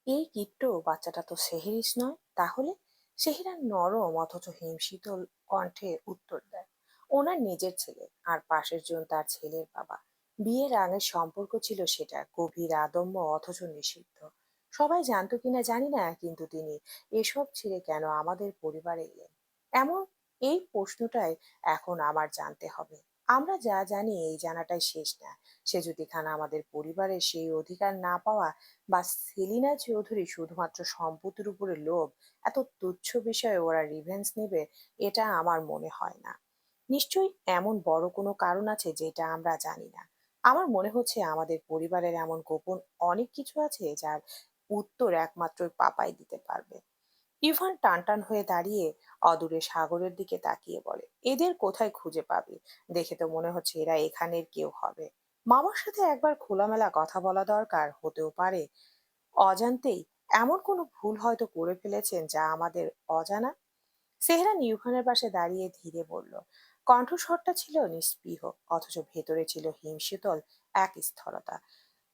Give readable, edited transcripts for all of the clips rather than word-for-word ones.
এই কিট্টু বাচ্চাটা তো সেহেরিস নয় তাহলে? সেহেরা নরম অথচ হিমশীতল কণ্ঠে উত্তর দেয়, ওনার নিজের ছেলে, আর পাশের জন তার ছেলের বাবা। বিয়ের আগের সম্পর্ক ছিল সেটা, গভীর আদম্য অথচ নিষিদ্ধ। সবাই জানতো কিনা জানি না, কিন্তু তিনি এসব ছেড়ে কেন আমাদের পরিবারে এলেন? এমন এই প্রশ্নটাই এখন আমার জানতে হবে। আমরা যা জানি এই জানাটাই শেষ না। সেজুতি খান আমাদের পরিবারের সেই অধিকার না পাওয়া, বা সেলিনা চৌধুরী শুধুমাত্র সম্পত্তির উপরে লোভ, এত তুচ্ছ বিষয়ে ওরা রিভেঞ্জ নেবে, এটা আমার মনে হয় না। নিশ্চয়ই এমন বড় কোনো কারণ আছে যেটা আমরা জানি না। আমার মনে হচ্ছে আমাদের পরিবারের এমন গোপন অনেক কিছু আছে যার উত্তর একমাত্র পাপাই দিতে পারবে। ইভান টানটান হয়ে দাঁড়িয়ে অদূরে সাগরের দিকে তাকিয়ে বলে, এদের কোথায় খুঁজে পাবি? দেখে তো মনে হচ্ছে এরা এখানের কেউ হবে। মামার সাথে একবার খোলামেলা কথা বলা দরকার, হতেও পারে অজান্তেই এমন কোনো ভুল হয়তো করে ফেলেছেন যা আমাদের অজানা। সেহরান ইউহানের পাশে দাঁড়িয়ে ধীরে বলল, কণ্ঠস্বরটা ছিল নিস্পৃহ, অথচ ভেতরে ছিল হিমশীতল এক স্থিরতা।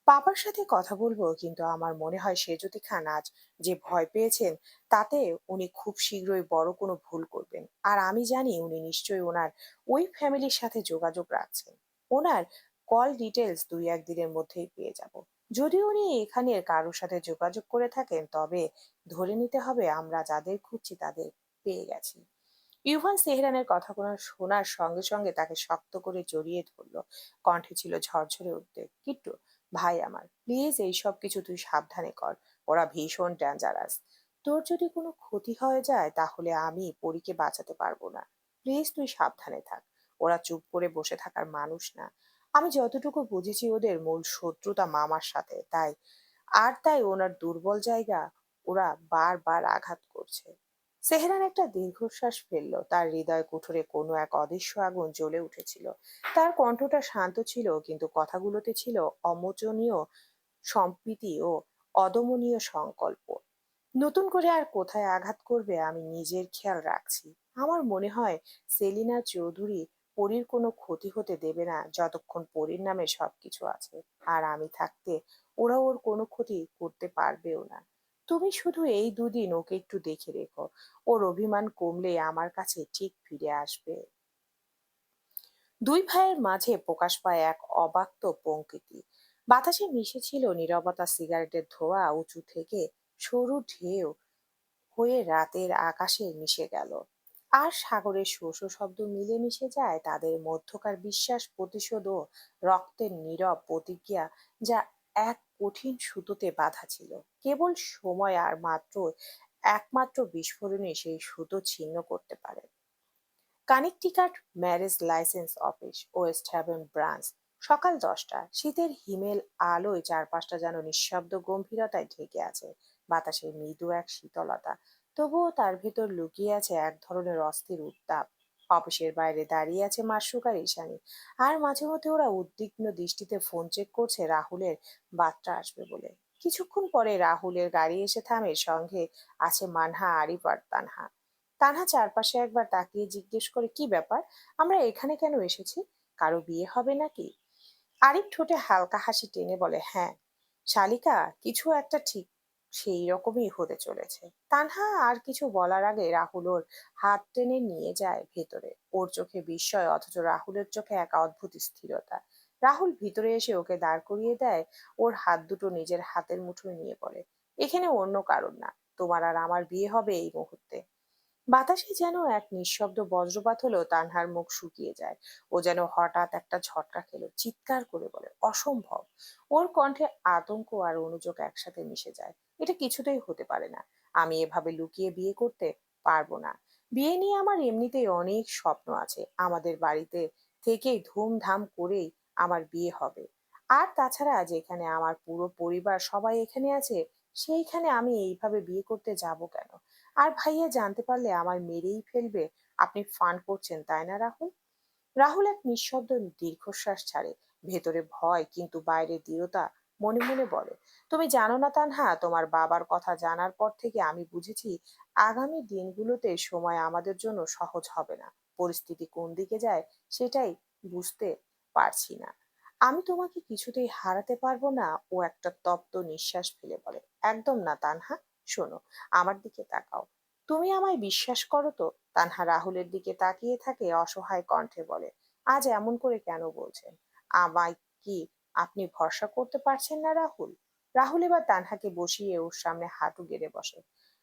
বাবার সাথে কথা বলবো, কিন্তু আমার মনে হয় সেজুতি খান আজ যে ভয় পেয়েছেন, তাতে উনি খুব শীঘ্রই বড় কোনো ভুল করবেন। আর আমি জানি উনি নিশ্চয়ই ওনার ওই ফ্যামিলির সাথে যোগাযোগ রাখছেন। ওনার কল ডিটেলস দুই একদিনের মধ্যেই পেয়ে যাব। যদি উনি এখানের কারোর সাথে যোগাযোগ করে থাকেন, তবে ধরে নিতে হবে আমরা যাদের খুঁজছি তাদের পেয়ে গেছি। ইউভান সেহরানের কথাগুলো শোনার সঙ্গে সঙ্গে তাকে শক্ত করে জড়িয়ে ধরলো। কণ্ঠে ছিল ঝরঝরে উদ্বেগ। কিট্টু ভাই আমার, প্লিজ এইসব কিছু তুই সাবধানে কর। ওরা ভীষণ ডেঞ্জারাস। তোর যদি কোনো ক্ষতি হয়ে যায় তাহলে আমি পরীকে বাঁচাতে পারবো না। প্লিজ তুই সাবধানে থাক। ওরা চুপ করে বসে থাকার মানুষ না। আমি যতটুকু বুঝেছি ওদের মূল শত্রুতা মামার সাথে, তাই ওনার দুর্বল জায়গা ওরা বারবার আঘাত করছে। সেহরান একটা দীর্ঘশ্বাস ফেললো। তার হৃদয় কুঠুরে কোনো এক অদৃশ্য আগুন জ্বলে উঠেছিল। তার কণ্ঠটা শান্ত ছিল, কিন্তু কথাগুলোতে ছিল অমোচনীয় সম্প্রীতি ও অদমনীয় সংকল্প। নতুন করে আর কোথায় আঘাত করবে আমি নিজের খেয়াল রাখছি। আমার মনে হয় সেলিনা চৌধুরী পরীর কোনো ক্ষতি হতে দেবে না যতক্ষণ পরীর নামে সবকিছু আছে। আর আমি থাকতে ওরা ওর কোনো ক্ষতি করতে পারবেও না। তুমি শুধু এই দুদিন ওকে একটু দেখে রেখো। ওর অভিমান কমলে আমার কাছে ঠিক ফিরে আসবে। দুই ভাইয়ের মাঝে প্রকাশ পায় এক অব্যক্ত পঙ্কিতি। বাতাসে মিশেছিল নীরবতা, সিগারেটের ধোঁয়া উঁচু থেকে সরু ঢেউ হয়ে রাতের আকাশে মিশে গেল। আর সাগরের শো শো শব্দ মিলে মিশে যায় তাদের মধ্যকার বিশ্বাস, প্রতিশোধ ও রক্তের নীরব প্রতিজ্ঞা, যা এক কঠিন সুতোতে বাঁধা ছিল। কেবল সময় আর একমাত্র বিস্ফোরণে সেই সুতো ছিন্ন করতে পারে। Connecticut marriage license office, West Haven branch. সকাল 10টা। শীতের হিমেল আলোয় চারপাশটা যেন নিঃশব্দ গম্ভীরতায় ঢেকে আছে। বাতাসে মৃদু এক শীতলতা, তবুও তার ভেতর লুকিয়ে আছে এক ধরনের অস্থির উত্তাপ। অফিসের বাইরে দাঁড়িয়ে আছে মাসুক আর ঈশানী। আর মাঝে মধ্যে ওরা উদ্বিগ্ন দৃষ্টিতে ফোন চেক করছে রাহুলের বার্তা আসবে বলে। কিছুক্ষণ পরে রাহুলের গাড়ি এসে থামে, সঙ্গে আছে মানহা, আরিফ আর তানহা। তানহা চারপাশে একবার তাকিয়ে জিজ্ঞেস করে, কি ব্যাপার? আমরা এখানে কেন এসেছি? কারো বিয়ে হবে নাকি? আরিফ ঠোঁটে হালকা হাসি টেনে বলে, হ্যাঁ শালিকা, কিছু একটা ঠিক সেই রকমই হতে চলেছে। তানহা আর কিছু বলার আগে রাহুল ওর হাত টেনে নিয়ে যায় ভেতরে। ওর চোখে বিস্ময়, অথচ রাহুলের চোখে এক অদ্ভুত স্থিরতা। রাহুল ভিতরে এসে ওকে দাঁড় করিয়ে দেয়। ওর হাত দুটো নিজের হাতের মুঠোয় নিয়ে বলে, এখানে অন্য কারণ না, তোমার আর আমার বিয়ে হবে এই মুহূর্তে। বাতাসে যেন এক নিঃশব্দ বজ্রপাত হলো। তানহার মুখ শুকিয়ে যায়। ও যেন হঠাৎ একটা ঝটকা খেলো, চিৎকার করে বলে, অসম্ভব। ওর কণ্ঠে আতঙ্ক আর অনুযোগ একসাথে মিশে যায়। এটা কিছুতেই হতে পারে না। আমি এভাবে লুকিয়ে বিয়ে করতে পারবো না। বিয়ে নিয়ে আমার এমনিতেই অনেক স্বপ্ন আছে। আমাদের বাড়িতে থেকেই ধুমধাম করেই আমার বিয়ে হবে। আর তাছাড়া যেখানে আমার পুরো পরিবার সবাই এখানে আছে, সেইখানে আমি এইভাবে বিয়ে করতে যাব কেন? আর ভাইয়া জানতে পারলে আমায় মেরেই ফেলবে। আপনি ফান করছেন তাই না রাহুল? রাহুল এক নিঃশব্দ দীর্ঘশ্বাস ছাড়ে। ভেতরে ভয় কিন্তু বাইরে দৃঢ়তা। মনে মনে বলে, তুমি জানো না তানহা, তোমার বাবার কথা জানার পর থেকে আমি বুঝেছি আগামী দিনগুলোতে সময় আমাদের জন্য সহজ হবে না। পরিস্থিতি কোন দিকে যায় সেটাই বুঝতে পারছি না। আমি তোমাকে কিছুতেই হারাতে পারবো না। ও একটা তপ্ত নিঃশ্বাস ফেলে বলে, একদম না তানহা। শোনো, আমার দিকে তাকাও। তুমি আমায় বিশ্বাস করো তো? তানহা রাহুলের দিকে তাকিয়ে থাকে, অসহায় কণ্ঠে বলে, আজ এমন করে কেন বলছেন? আমায় কি আপনি ভরসা করতে পারছেন না রাহুল? রাহুল এবার তানহাকে বসিয়ে ওর সামনে হাঁটু গেড়ে বসে।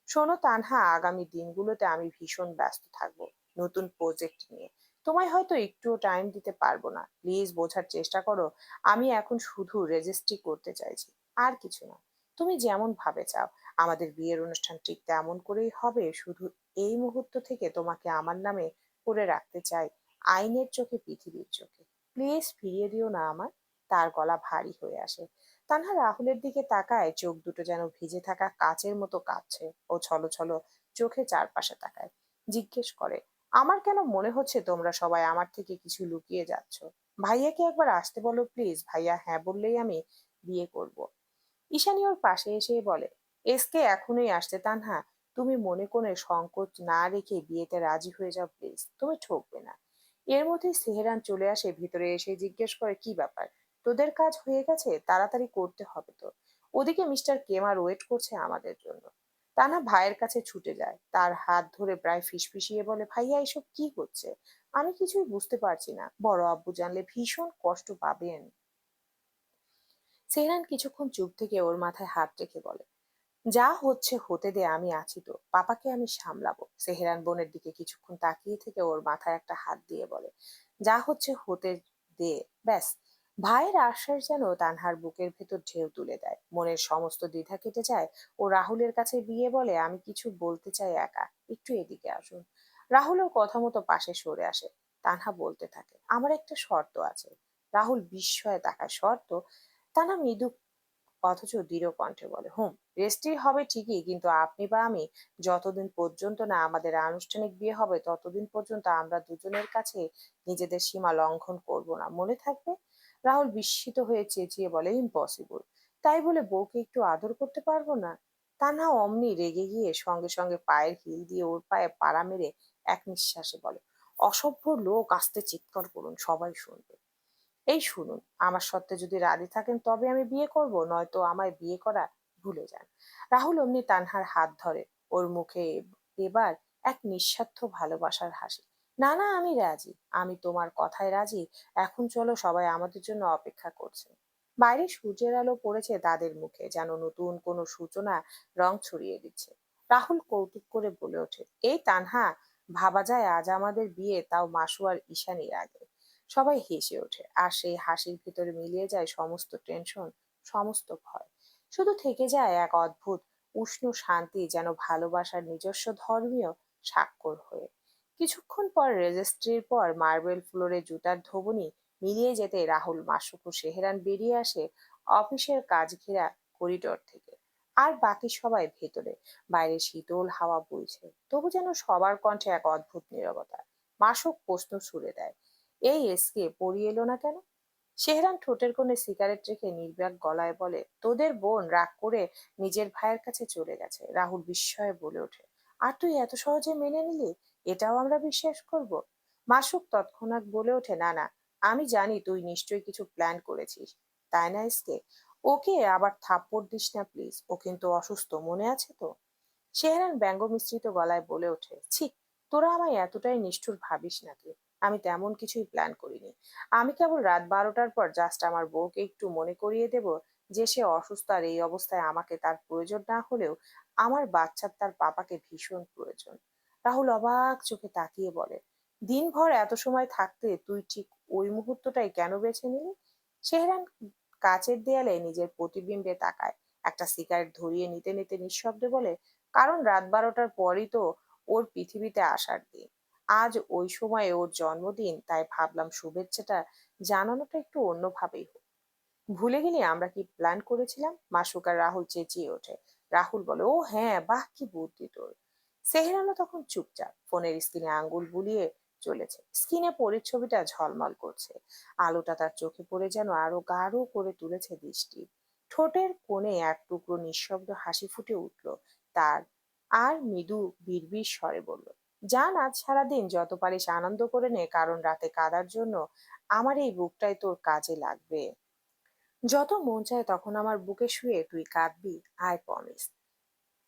শোনো তানহা, আগামী দিনগুলোতে আমি ভীষণ ব্যস্ত থাকবো নতুন প্রজেক্ট নিয়ে। তোমায় হয়তো একটুও টাইম দিতে পারবো না। প্লিজ বোঝার চেষ্টা করো। আমি এখন শুধু রেজিস্ট্রি করতে চাইছি, আর কিছু না। তুমি যেমন ভাবে চাও আমাদের বিয়ের অনুষ্ঠান ঠিক তেমন করেই হবে। শুধু এই মুহূর্ত থেকে তোমাকে আমার নামে করে রাখতে চাই, আইনের চোখে, পৃথিবীর চোখে। প্লিজ ফিরিয়ে দিও না আমায়। তার গলা ভারী হয়ে আসে। তানহা রাহুলের দিকে তাকায়, চোখ দুটো যেন ভিজে থাকা কাচের মতো কাঁপছে। ও ছলো ছলো চোখে চারপাশে তাকায়, জিজ্ঞেস করে, আমার কেন মনে হচ্ছে তোমরা সবাই আমার থেকে কিছু লুকিয়ে যাচ্ছ? ভাইয়াকে একবার আসতে বলো প্লিজ। ভাইয়া হ্যাঁ বললেই আমি বিয়ে করব। ঈশানী ওর পাশে এসে বলে, এসকে এখনই আসতে তানহা। তুমি মনে কোণে সংকোচ না রেখে বিয়েতে রাজি হয়ে যাও প্লিজ, তুমি ঠকবে না। এর মধ্যে সেহেরান চলে আসে ভিতরে, এসে জিজ্ঞেস করে, কি ব্যাপার? তোদের কাজ হয়ে গেছে? তাড়াতাড়ি করতে হবে তো। ওদিকে মিস্টার কেমার ওয়েট করছে আমাদের জন্য। তানহা ভাইয়ের কাছে ছুটে যায়, তার হাত ধরে প্রায় ফিসফিসিয়ে বলে, ভাইয়া এসব কি হচ্ছে? আমি কিছুই বুঝতে পারছি না। বড় আব্বু জানলে ভীষণ কষ্ট পাবেন। সেহরান কিছুক্ষণ চুপ থেকে ওর মাথায় হাত রেখে বলে, যা হচ্ছে হতে দে, আমি আছি তো, পাপাকে আমি সামলাবো। সেহেরান বোনের দিকে কিছুক্ষণ তাকিয়ে থেকে ওর মাথায় একটা হাত দিয়ে বলে, যা হচ্ছে হতে দে, ব্যাস। ভাইয়ের আশ্বাস যেন তানহার বুকের ভেতর ঢেউ তুলে দেয়। মনের সমস্ত দ্বিধা কেটে যায়। ও রাহুলের কাছে গিয়ে বলে, আমি কিছু বলতে চাই একা, একটু এদিকে আসুন। রাহুল ওর কথা মতো পাশে সরে আসে। তানহা বলতে থাকে, আমার একটা শর্ত আছে। রাহুল বিস্ময়ে তাকায়, শর্ত? তানহা মৃদু অথচ দৃঢ় কণ্ঠে বলে, হুম, রেজিস্ট্রি হবে ঠিকই, কিন্তু আপনি বা আমি যতদিন পর্যন্ত না আমাদের আনুষ্ঠানিক বিয়ে হবে ততদিন পর্যন্ত আমরা দুজনের কাছে নিজেদের সীমা লঙ্ঘন করব না, মনে থাকবে? রাহুল বিস্মিত হয়ে চেঁচিয়ে বলে, ইম্পসিবল। তাই বলে বউকে একটু আদর করতে পারবো না? তা না, অমনি রেগে গিয়ে সঙ্গে সঙ্গে পায়ের হিল দিয়ে ওর পায়ে পাড়া মেরে এক নিঃশ্বাসে বলে, অসভ্য লোক, আস্তে চিৎকার করুন, সবাই শুনবে। এই শুনুন, আমার সত্ত্বে যদি রাজি থাকেন তবে আমি বিয়ে করব, নয়তো আমায় বিয়ে করা ভুলে যান। রাহুল অমনি তানহার হাত ধরে। ওর মুখে এবার এক নিঃস্বার্থ ভালোবাসার হাসি। না না, আমি রাজি, আমি তোমার কথায় রাজি। এখন চলো, সবাই আমাদের জন্য অপেক্ষা করছে। বাইরে সূর্যের আলো পড়েছে তাদের মুখে, যেন নতুন কোনো সূচনা রং ছড়িয়ে দিচ্ছে। রাহুল কৌতুক করে বলে ওঠে, এই তানহা, ভাবা যায় আজ আমাদের বিয়ে, তাও মাসু আর ঈশানীর আগে। সবাই হেসে ওঠে, আর সেই হাসির ভিতরে মিলিয়ে যায় সমস্ত টেনশন, সমস্ত ভয়। শুধু থেকে যায় এক অদ্ভুত উষ্ণ শান্তি, যেন ভালোবাসার নিজস্ব ধর্মীয় স্বাক্ষর হয়ে। কিছুক্ষণ পর, রেজিস্ট্রির পর মার্বেল ফ্লোরে জুতার ধবনি মিলিয়ে যেতে রাহুল, মাসুক ও সেহেরান বেরিয়ে আসে অফিসের কাজ ঘেরা করিডোর থেকে। আর বাকি সবাই ভেতরে। বাইরে শীতল হাওয়া বইছে, তবু যেন সবার কণ্ঠে এক অদ্ভুত নীরবতা। মাসুক প্রশ্ন ছুড়ে দেয়, এই এসকে পড়ি এলো না কেন? সেহরান ঠোঁটের কোণে সিগারেট রেখে নির্বাক গলায় বলে, তোদের বোন রাগ করে নিজের ভাইয়ের কাছে চলে গেছে। রাহুল বিস্ময়ে বলে ওঠে, আর তুই এত সহজে মেনে নিলি? এটাও আমরা বিশ্বাস করব? মাসুক তৎক্ষণাৎ বলে ওঠে, না না, আমি জানি তুই নিশ্চয়ই কিছু প্ল্যান করেছিস, তাই না এসকে? ওকে আবার থাপ্পড় দিস না প্লিজ, ও কিন্তু অসুস্থ, মনে আছে তো? সেহরান ব্যঙ্গ মিশ্রিত গলায় বলে ওঠে, ছি, তোরা আমায় এতটাই নিষ্ঠুর ভাবিস নাকি? আমি তেমন কিছুই প্ল্যান করিনি। আমি কেবল রাত 12টার পর জাস্ট আমার বউকে একটু মনে করিয়ে দেব যে সে অসুস্থ, আর এই অবস্থায় আমাকে তার প্রয়োজন না হলেও আমার বাচ্চার তার পাপাকে ভীষণ প্রয়োজন। রাহুল অবাক চোখে তাকিয়ে বলে, দিনভর এত সময় থাকতে তুই ঠিক ওই মুহূর্তটাই কেন বেছে নিলি? সেহরান কাচের দেয়ালে নিজের প্রতিবিম্বে তাকায়, একটা সিগারেট ধরিয়ে নিতে নিতে নিঃশব্দে বলে, কারণ রাত 12টার পরই তো ওর পৃথিবীতে আসার দিন। আজ ওই সময়ে ওর জন্মদিন, তাই ভাবলাম শুভেচ্ছাটা জানানোটা একটু অন্যভাবেই হোক। ভুলে গেলি আমরা কি প্ল্যান করেছিলাম? মাসুক আর রাহুল চেঁচিয়ে ওঠে। রাহুল বলে, ও হ্যাঁ, বাহ কি বুদ্ধি তোর। সেহরানও তখন চুপচাপ, ফোনের স্ক্রিনে আঙ্গুল বুলিয়ে চলেছে। স্ক্রিনে পরিচ্ছবিটা ঝলমল করছে, আলোটা তার চোখে পড়ে যেন আরো গাঢ় করে তুলেছে দৃষ্টি। ঠোঁটের কোণে এক টুকরো নিঃশব্দ হাসি ফুটে উঠল তার, আর মৃদু বিড়বিড় স্বরে বলল, জান, আজ সারাদিন যত পারিস আনন্দ করে নে, কারণ রাতে কাঁদার জন্য আমার এই বুকটাই তোর কাজে লাগবে। যত মন চায় তখন আমার বুকে শুয়ে তুই কাঁদবি, আই প্রমিস।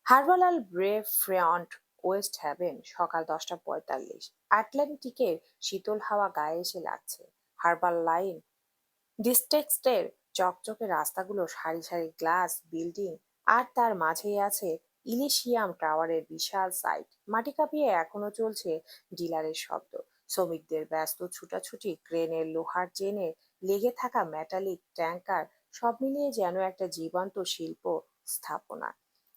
হারবালাল ব্রে ফ্রন্ট, ওয়েস্ট হ্যাভেন, সকাল 10টা 45। আটলান্টিকের শীতল হাওয়া গায়ে এসে লাগছে। হারবাল লাইন ডিস্ট্রিক্টের চকচকে রাস্তাগুলো, সারি সারি গ্লাস বিল্ডিং, আর তার মাঝেই আছে ইলিশিয়াম টাওয়ারের বিশাল সাইট। মাটি কাঁপিয়ে এখনো চলছে ডিলারের শব্দ, শ্রমিকদের ব্যস্ত ছুটাছুটি, ক্রেনের লোহার চেনে লেগে থাকা মেটালিক ট্যাঙ্কার, সব মিলিয়ে যেন একটা জীবন্ত শিল্প স্থাপনা।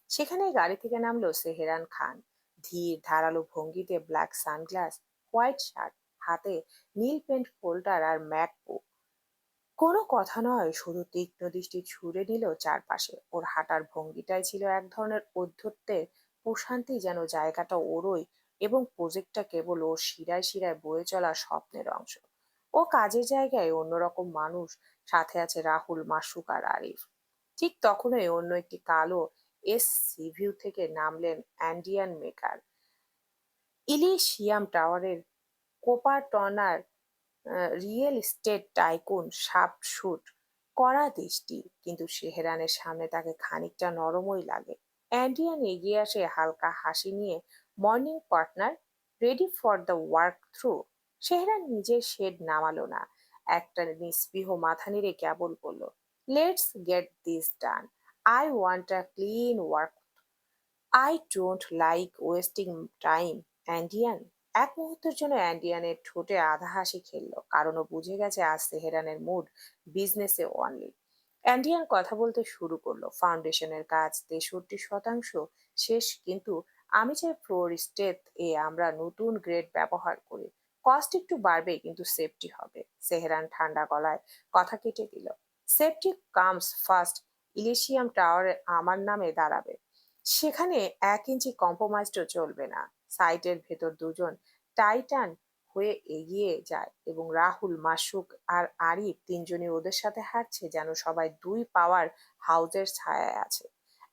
সেখানে গাড়ি থেকে নামলো সেহেরান খান, ধীর ধারালো ভঙ্গিতে, ব্ল্যাক সানগ্লাস, হোয়াইট শার্ট, হাতে নীল পেন্ট ফোল্ডার আর ম্যাকবুক। কোনো কথা নয়, শুধু তীক্ষ্ণ দৃষ্টি ছুড়ে নিল চারপাশে। ওর হাঁটার ভঙ্গিটাই ছিল এক ধরনের ঔদ্ধত্যের প্রশান্তি, যেন জায়গাটা ওরই এবং প্রজেক্টটা কেবল ওর শিরায় শিরায় বয়ে চলা স্বপ্নের অংশ। ও কাজের জায়গায় অন্যরকম মানুষ, সাথে আছে রাহুল, মাসুক আর আরিফ। ঠিক তখনই অন্য একটি কালো এস সিভিউ থেকে নামলেন অ্যান্ডিয়ান মেকার, ইলিশিয়াম টাওয়ারের কোপার টর্নার, রিয়েল এস্টেট টাইকুন, শার্পশুট কড়া দৃষ্টি, কিন্তু সেহেরানের সামনে তাকে খানিকটা নরমই লাগে। অ্যান্ডিয়ান এগিয়ে আসে হালকা হাসি নিয়ে। Morning partner, ready for the work through? Sehran নিজের শেড নামালো না, একটা নিস্পৃহ মাথা নেড়ে কেবল বলল, let's get this done. I want a clean work. I don't like wasting time, Andian. এক মুহূর্তের জন্য অ্যান্ডিয়ানের ঠোঁটে আধা হাসি খেলল, কারণ ও বুঝে গেছে আজ তেহরানের মুড বিজনেসে অনলি। অ্যান্ডিয়ান কথা বলতে শুরু করলো, ফাউন্ডেশনের কাজ 63% শেষ, কিন্তু আমি চাই ফ্লোর স্টেট এ আমরা নতুন গ্রেড ব্যবহার করি। কস্ট একটু বাড়বে কিন্তু সেফটি হবে। সেহরান ঠান্ডা গলায় কথা কেটে দিল, safety comes first. Elysium tower আমার নামে দাঁড়াবে, সেখানে 1 ইঞ্চি কম্প্রোমাইজও চলবে না। সাইটের ভেতর দুজন টাইটান হয়ে এগিয়ে যায় এবং রাহুল, মাসুক আর আরিফ তিনজনই ওদের সাথে হাঁটছে, যেন সবাই দুই পাওয়ার হাউসের ছায়ায় আছে।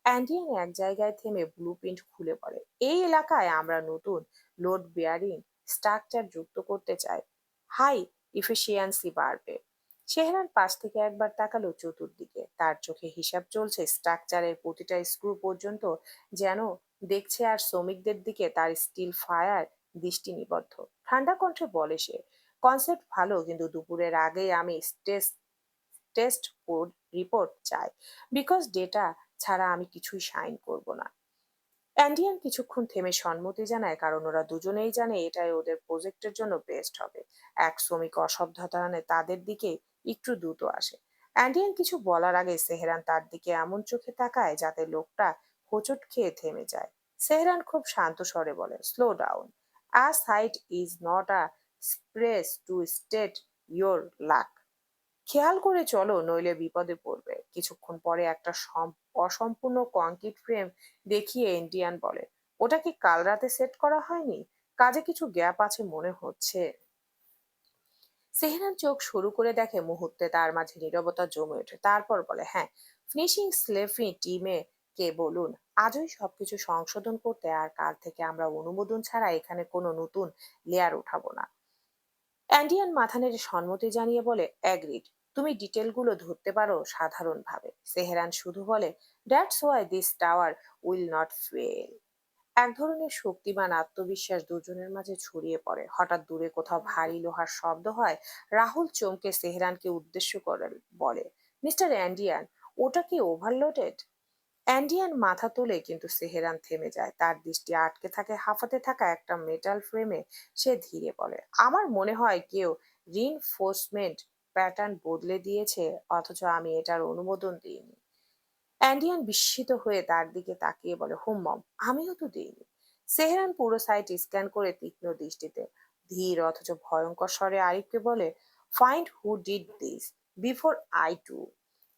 অ্যান্ডিয়ান এক জায়গায় থেমে ব্লুপ্রিন্ট খুলে পড়ে, এই এলাকায় আমরা নতুন লোড বেয়ারিং স্ট্রাকচার যুক্ত করতে চাই, হাই ইফিসিয়েন্সি বাড়বে। সেহরান পাশ থেকে একবার তাকালো চতুর্দিকে, তার চোখে হিসাব চলছে স্ট্রাকচারের প্রতিটা স্ক্রু পর্যন্ত, যেন দেখছে আর শ্রমিকদের দিকে তার স্টিল ফায়ার দৃষ্টি নিবদ্ধ। ঠান্ডা কণ্ঠে বলে সে, কনসেপ্ট ভালো, কিন্তু দুপুরের আগেই আমি টেস্ট রিপোর্ট চাই, বিকজ ডেটা ছাড়া আমি কিছুই সাইন করব না। অ্যান্ডিয়ান কিছুক্ষণ থেমে সম্মতি জানায়, কারণ ওরা দুজনেই জানে এটাই ওদের প্রজেক্টের জন্য বেস্ট হবে। এক শ্রমিক অসাবধানে তাদের দিকে একটু দ্রুত আসে। অ্যান্ডিয়ান কিছু বলার আগে সেহরান তার দিকে এমন চোখে তাকায় যাতে লোকটা হোঁচট খেয়ে থেমে যায়। সেহরান খুব শান্ত স্বরে বলে, slow down. A sight is not a space to state your luck. খেয়াল করে চলো, নইলে বিপদে পড়বে। কিছুক্ষণ পরে একটা অসম্পূর্ণ কংক্রিট ফ্রেম দেখিয়ে ইন্ডিয়ান বলে, ওটা কি কাল রাতে সেট করা হয়নি? কাজে কিছু গ্যাপ আছে মনে হচ্ছে। সেহরান চোখ শুরু করে দেখে, মুহূর্তে তার মাঝে নীরবতা জমে ওঠে, তারপর বলে, হ্যাঁ, ফিনিশিং স্লেফি টিমে কে বলুন আজই সবকিছু সংশোধন করতে, আর কাল থেকে আমরা অনুমোদন ছাড়া এখানে কোনো নতুন লেয়ার উঠাবো না। অ্যান্ডিয়ান মাথা নেড়ে সম্মতি জানিয়ে বলে, অ্যাগ্রিড। তুমি ডিটেলগুলো ধরতে পারো সাধারণভাবে। সেহরান শুধু বলে, that's why this tower will not fail. এক ধরনের শক্তিমান আত্মবিশ্বাস দুজনের মাঝে ছড়িয়ে পড়ে। হঠাৎ দূরে কোথাও ভারী লোহার শব্দ হয়। রাহুল চমকে সেহরানকে উদ্দেশ্য করে বলে, মিস্টার অ্যান্ডিয়ান, ওটা কি ওভারলোডেড? অ্যান্ডিয়ান মাথা তোলে, কিন্তু সেহেরান থেমে যায়, তার দৃষ্টি আটকে থাকে হাঁফাতে থাকা একটা মেটাল ফ্রেমে। সে ধীরে বলে, আমার মনে হয় কেউ রিইনফোর্সমেন্ট প্যাটার্ন বদলে দিয়েছে, অথচ আমি এটার অনুমোদন দিইনি। অ্যান্ডিয়ান বিস্মিত হয়ে তার দিকে তাকিয়ে বলে, হুম্মম, আমিও তো দিইনি। সেহরান পুরো সাইট স্ক্যান করে তীক্ষ্ণ দৃষ্টিতে, ধীর অথচ ভয়ঙ্কর স্বরে আরিফকে বলে, find who did this before I do.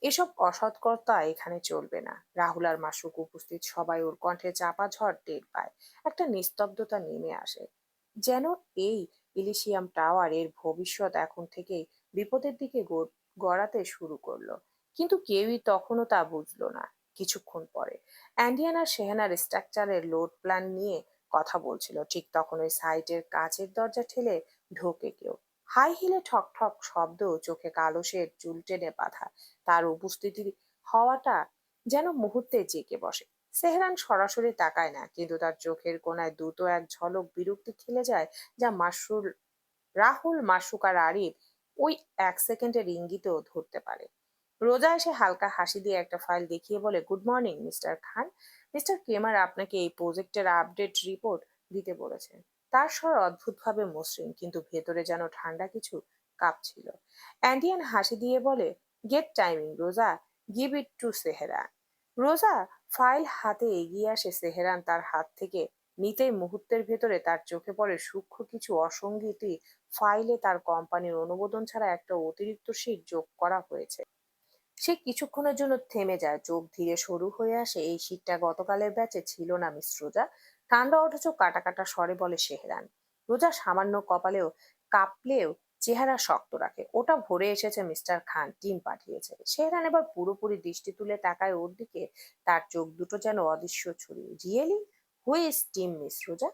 এসব অসৎকর্তা এখানে চলবে না। রাহুল আর মাসুক উপস্থিত সবাই ওর কণ্ঠে চাপা ঝড় টের পায়। একটা নিস্তব্ধতা নেমে আসে, যেন এই ইলিশিয়াম টাওয়ার এর ভবিষ্যৎ এখন থেকেই বিপদের দিকে গড়াতে শুরু করলো। কিন্তু কেউই তখনও তা বুঝলো না। কিছুক্ষণ পরে অ্যান্ডিয়ান আর শেহানার স্ট্রাকচারের লোড প্ল্যান নিয়ে কথা বলছিল, ঠিক তখন ওই সাইটের কাচের দরজা ঠেলে ঢোকে কেউ। হাই হিলে ঠক ঠক শব্দ, চোখে কালো শেড, চুল টেনে বাঁধা। তার উপস্থিতি হওয়াটা যেন মুহূর্তে জেঁকে বসে। সেহরান সরাসরি তাকায় না, কিন্তু তার চোখের কোণায় দ্রুত এক ঝলক বিরক্তি খেলে যায়, যা রাহুল, মাসুক আর আরিফ ওই 1 সেকেন্ডের ইঙ্গিতেও ধরতে পারে। রোজা এসে হালকা হাসি দিয়ে একটা ফাইল দেখিয়ে বলে, গুড মর্নিং মিস্টার খান। মিস্টার কেমার আপনাকে এই প্রজেক্টের আপডেট রিপোর্ট দিতে বলেছেন। তার স্বর অদ্ভুতভাবে মসৃণ, কিন্তু ভেতরে যেন ঠান্ডা কিছু কাঁপছিল। অ্যান্ডিয়ান হাসি দিয়ে বলে, গেট টাইমিং রোজা, গিভ ইট টু সেহেরান। রোজা ফাইল হাতে এগিয়ে আসে। সেহেরান তার হাত থেকে নিতেই মুহূর্তের ভেতরে তার চোখে পড়ে সূক্ষ্ম কিছু অসঙ্গতি। ফাইলে তার কোম্পানির অনুমোদন ছাড়া একটা অতিরিক্ত শীট যোগ করা হয়েছে। সে কিছুক্ষণের জন্য থেমে যায়, চোখ ধীরে সরু হয়ে আসে। এই শীটটা গতকালের ব্যাচে ছিল না মিস রোজা। ঠান্ডা অথচ কাটা কাটা স্বরে বলে সেহরান। রোজা সামান্য কপালেও কাঁপলেও চেহারা শক্ত রাখে। ওটা ভরে এসেছে মিস্টার খান, টিম পাঠিয়েছে। সেহরান এবার পুরোপুরি দৃষ্টি তুলে তাকায় ওর দিকে। তার চোখ দুটো যেন অদৃশ্য ছুরি। Really? Who is team miss রোজা?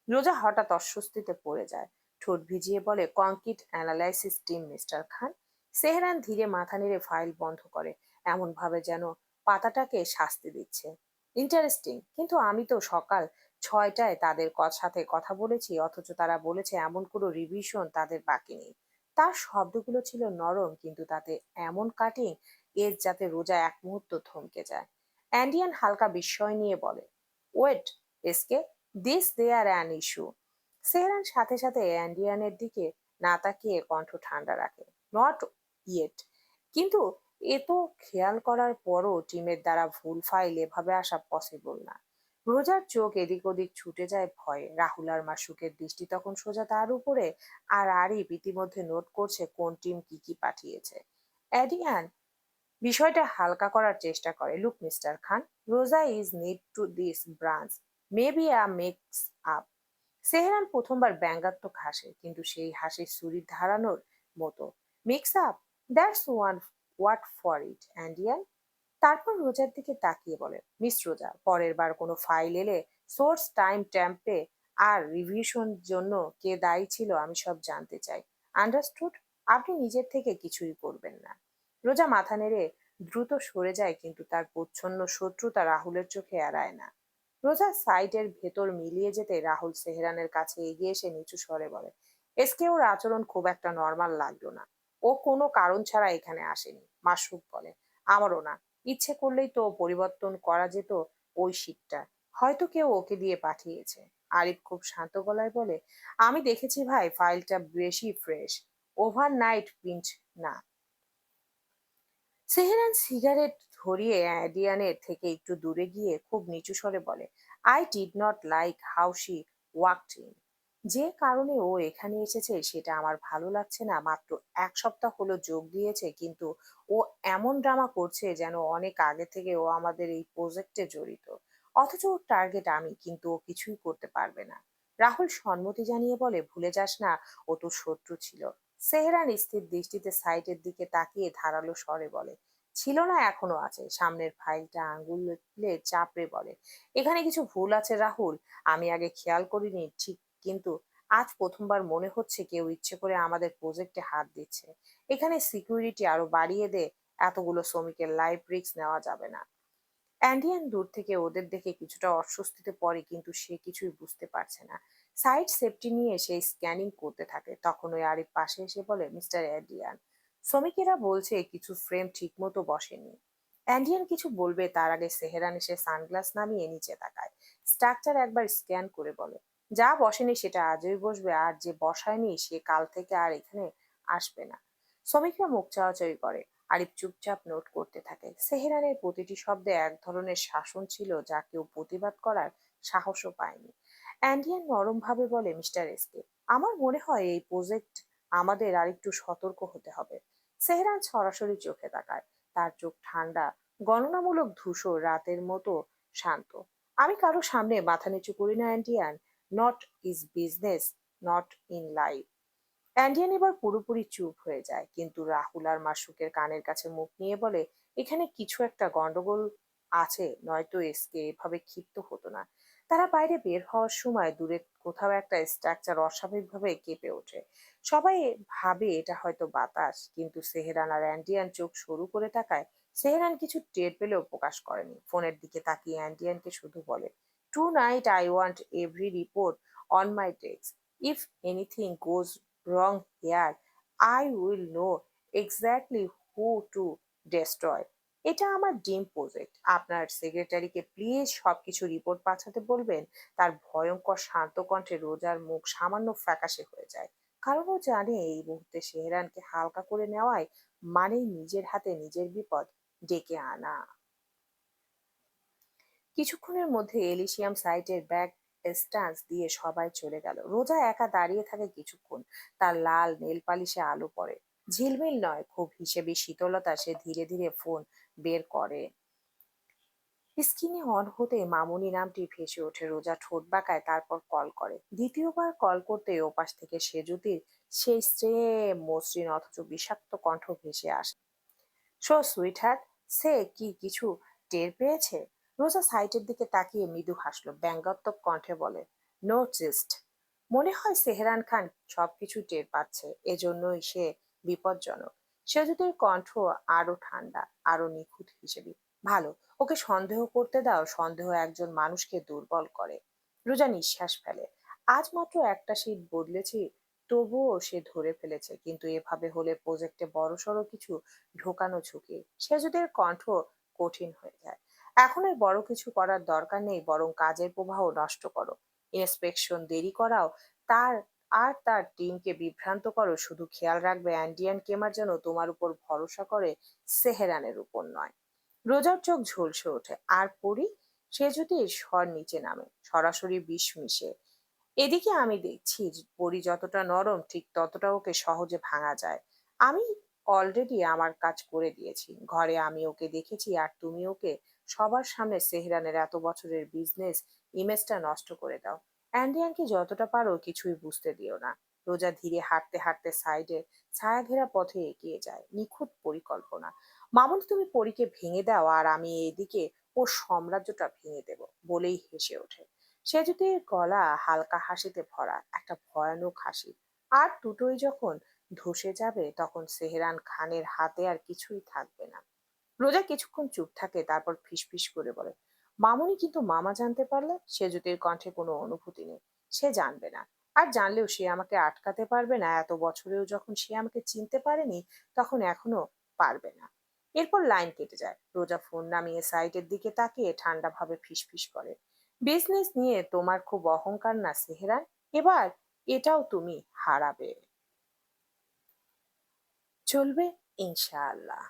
রোজা হঠাৎ অস্বস্তিতে পড়ে যায়। ঠোঁট ভিজিয়ে বলে, কংক্রিট অ্যানালাইসিস টিম মিস্টার খান। সেহরান ধীরে মাথা নেড়ে ফাইল বন্ধ করে, এমন ভাবে যেন পাতাটাকে শাস্তি দিচ্ছে। ইন্টারেস্টিং, কিন্তু আমি তো সকাল 6টায় তাদের সাথে কথা বলেছি, অথচ তারা বলেছে এমন কোনো রিভিশন তাদের বাকি নেই। তার শব্দগুলো ছিল নরম, কিন্তু তাতে এমন কাটিং এজ যাতে রোজা এক মুহূর্ত থমকে যায়। অ্যান্ডিয়ান হালকা বিস্ময় নিয়ে বলে, wait ask, this they are an issue. Sehran সাথে সাথে অ্যান্ডিয়ানের দিকে না তাকিয়ে কণ্ঠ ঠান্ডা রাখে, নট ইয়েট। কিন্তু এ তো খেয়াল করার পরও টিমের দ্বারা ভুল ফাইল এভাবে আসা পসিবল না। রোজার চোখ এদিক ওদিক ছুটে যায় ভয়ে। রাহুল আর মাসুকের দৃষ্টি তখন সোজা তার উপরে, আর আরিফ ইতিমধ্যে নোট করছে কোন টিম কি কি পাঠিয়েছে। অ্যাডিয়ান বিষয়টা হালকা করার চেষ্টা করে, look mister Khan, Roza is need to this branch, maybe a mix up. Sehran প্রথমবার ব্যঙ্গাত্মক হাসে, কিন্তু সেই হাসি ছুরির ধারানোর মতো। Mix up, that's one what for it Andian. তারপর রোজার দিকে তাকিয়ে বলে, মিস রোজা, পরের বার কোনো ফাইল এলে সোর্স, টাইম ট্যাম্পে আর রিভিশন জন্য কে দায়ী ছিল আমি সব জানতে চাই। আন্ডারস্টুড? আপনি নিজের থেকে কিছুই করবেন না। রোজা মাথা নেড়ে দ্রুত সরে যায়, কিন্তু তার প্রচ্ছন্ন শত্রুতা রাহুলের চোখে এড়ায় না। রোজা সাইটের ভেতর মিলিয়ে যেতে রাহুল সেহরানের কাছে এগিয়ে এসে নিচু স্বরে বলে, এসকে ওর আচরণ খুব একটা নর্মাল লাগলো না। ও কোনো কারণ ছাড়া এখানে আসেনি। মাসুক বলে, আমারও না। ইচ্ছে করলেই তো পরিবর্তন করা যেত ওই শীটটা। হয়তো কেউ ওকে দিয়ে পাঠিয়েছে। আরিফ খুব শান্ত গলায় বলে, আমি দেখেছি ভাই, ফাইলটা বেশি ফ্রেশ, ওভারনাইট প্রিন্ট না। সেহরান সিগারেট ধরিয়ে অ্যাডিয়ানের থেকে একটু দূরে গিয়ে খুব নিচু স্বরে বলে, I did not like how she walked in. যে কারণে ও এখানে এসেছে সেটা আমার ভালো লাগছে না। মাত্র 1 সপ্তাহ হলো যোগ দিয়েছে, কিন্তু ও এমন ড্রামা করছে যেন অনেক আগে থেকে ও আমাদের এই প্রজেক্টে জড়িত। অথচ ওর টার্গেট আমি, কিন্তু ও কিছুই করতে পারবে না। রাহুল সম্মতি জানিয়ে বলে, ভুলে যাস না ও তোর শত্রু ছিল। সেহরান স্থির দৃষ্টিতে সাইটের দিকে তাকিয়ে ধারালো স্বরে বলে, ছিল না, এখনো আছে। সামনের ফাইলটা আঙ্গুলে চাপড়ে বলে, এখানে কিছু ভুল আছে রাহুল, আমি আগে খেয়াল করিনি ঠিক, কিন্তু আজ প্রথমবার মনে হচ্ছে কেউ ইচ্ছে করে আমাদের প্রজেক্টে হাত দিচ্ছে। এখানে সিকিউরিটি আরো বাড়িয়ে দে, এতগুলো শ্রমিকের লাইফ রিস্ক নেওয়া যাবে না। অ্যান্ডিয়ান দূর থেকে ওদের দেখে কিছুটা অস্বস্তিতে পড়ে, কিন্তু সে কিছুই বুঝতে পারছে না। সাইট সেফটি নিয়ে সে স্ক্যানিং করতে থাকে। তখন ওই আরিফ পাশে এসে বলে, মিস্টার অ্যান্ডিয়ান, শ্রমিকেরা বলছে কিছু ফ্রেম ঠিক মতো বসেনি। অ্যান্ডিয়ান কিছু বলবে তার আগে সেহেরান এসে সানগ্লাস নামিয়ে নিচে তাকায়। স্ট্রাকচার একবার স্ক্যান করে বলে, যা বসেনি সেটা আজই বসবে, আর যে বসায়নি সে কাল থেকে আর এখানে আসবে না। শ্রমিকরা মুখ চাওয়াচাওয়ি করে। আরিফ চুপচাপ নোট করতে থাকে। সেহেরানের প্রতিটি শব্দে এক ধরনের শাসন ছিল, যা কেউ প্রতিবাদ করার সাহসও পায়নি। অ্যান্ডিয়ান নরম ভাবে বলে, মিস্টার এসকে, আমার মনে হয় এই প্রজেক্ট আমাদের আরেকটু সতর্ক হতে হবে। সেহরান সরাসরি চোখে তাকায়। তার চোখ ঠান্ডা, গণনামূলক ধূসর রাতের মতো শান্ত। আমি কারো সামনে মাথা নিচু করি না Andian, not is business, not in life. Andian এবার পুরোপুরি চুপ হয়ে যায়, কিন্তু রাহুল আর মাসুকের কানের কাছে মুখ নিয়ে বলে, এখানে কিছু একটা গন্ডগোল আছে, নয়তো এসকে এভাবে ক্ষিপ্ত হতো না। তারা বাইরে বের হওয়ার সময় দূরে কোথাও একটা স্ট্রাকচার অস্বাভাবিকভাবে কেঁপে ওঠে। সবাই ভাবে এটা হয়তো বাতাস, কিন্তু সেহেরান আর অ্যান্ডিয়ান চোখ সরু করে তাকায়। সেহেরান কিছু টের পেলেও প্রকাশ করেনি, ফোনের দিকে তাকিয়ে অ্যান্ডিয়ানকে শুধু বলে, tonight I want every report on my desk. If anything goes wrong here, I will know exactly who to destroy. এটা আমার ড্রিম প্রজেক্ট। আপনার সেক্রেটারিকে প্লিজ সবকিছু রিপোর্ট পাঠাতে বলবেন। তার ভয়ঙ্কর শান্ত কণ্ঠে রোজার মুখ সামান্য ফ্যাকাশে হয়ে যায়, কারণ ও জানে এই মুহূর্তে সেহরানকে হালকা করে নেওয়াই মানেই নিজের হাতে নিজের বিপদ ডেকে আনা। কিছুক্ষণের মধ্যে এলিশিয়াম সাইটের ব্যাগ স্ট্যান্স দিয়ে সবাই চলে গেল। রোজা একা দাঁড়িয়ে থাকে কিছুক্ষণ, তার লাল নেল পালিশে আলো পড়ে। ঝিলমিল নয়, খুব হিসেবে শীতলতা। সে ধীরে ধীরে ফোন বের করে। স্ক্রিনে অন হতে মামুনি নামটি ভেসে ওঠে। রোজা ঠোঁট বাঁকায়, তারপর কল করে। দ্বিতীয়বার কল করতে ওপাশ থেকে সেজুতির সেই সেম মসৃণ অথচ বিষাক্ত কণ্ঠ ভেসে আসে, সো সুইট হার্ট, সে কি কিছু টের পেয়েছে? রোজা সাইটের দিকে তাকিয়ে মৃদু হাসলো, ব্যঙ্গাত্মক কণ্ঠে বলে, নো চিস্ট। মনে হয় সেহরান খান সবকিছু টের পাচ্ছে, এজন্যই সে বিপজ্জনক। সেজুদের কণ্ঠ আরো ঠান্ডা, আরো নিখুঁত হিসেবে। ভালো, ওকে সন্দেহ করতে দাও। সন্দেহ একজন মানুষকে দুর্বল করে। রোজা নিঃশ্বাস ফেলে। আজ মাত্র একটা সিট বদলেছি, তবুও সে ধরে ফেলেছে। কিন্তু এভাবে হলে প্রজেক্টে বড়সড় কিছু ঢোকানো ঝুঁকি। সেজুদের কণ্ঠ কঠিন হয়ে যায়। এখন আর বড় কিছু করার দরকার নেই, বরং কাজের প্রবাহ নষ্ট করো, ইন্সপেকশন দেরি করাও, তার আর তার টিমকে বিভ্রান্ত করো। শুধু খেয়াল রাখবে অ্যান্ডিয়ান কেমার যেন তোমার উপর ভরসা করে, সেহেরানের উপর নয়। রোজার চোখ ঝলসে ওঠে। আর পরি? সে যদি স্বর নিচে নামে, সরাসরি বিষ মিশে। এদিকে আমি দেখছি পরি যতটা নরম, ঠিক ততটা ওকে সহজে ভাঙা যায়। আমি অলরেডি আমার কাজ করে দিয়েছি। ঘরে আমি ওকে দেখেছি, আর তুমি ওকে সবার সামনে সেহরানের এত বছরের বিজনেস ইমেজটা নষ্ট করে দাও। অ্যান্ডিয়ানকে যতটা পারো কিছুই বুঝতে দিও না। রোজা ধীরে হাঁটতে হাঁটতে সাইডে ছায়া ঘেরা পথে এগিয়ে যায়। নিখুঁত পরিকল্পনা। মামুন, তুমি পরীকে ভেঙে দাও, আর আমি এদিকে ওর সাম্রাজ্যটা ভেঙে দেব, বলেই হেসে ওঠে। সেজুতির গলা হালকা হাসিতে ভরা, একটা ভয়ানক হাসি। আর দুটোই যখন ধসে যাবে, তখন সেহরান খানের হাতে আর কিছুই থাকবে না। রোজা কিছুক্ষণ চুপ থাকে, তারপর ফিসফিস করে বলে, মামুনি, কিন্তু মামা জানতে পারলে? সেজুতির কণ্ঠে কোনো অনুভূতি নেই। সে জানবে না। আর জানলেও সে আমাকে আটকাতে পারবে না। এত বছরেও যখন সে আমাকে চিনতে পারেনি, তখন এখনো পারবে না। এরপর লাইন কেটে যায়। রোজা ফোন নামিয়ে সাইটের দিকে তাকিয়ে ঠান্ডা ভাবে ফিসফিস করে, বিজনেস নিয়ে তোমার খুব অহংকার না সেহরান? এবার এটাও তুমি হারাবে। চলবে ইনশাআল্লাহ।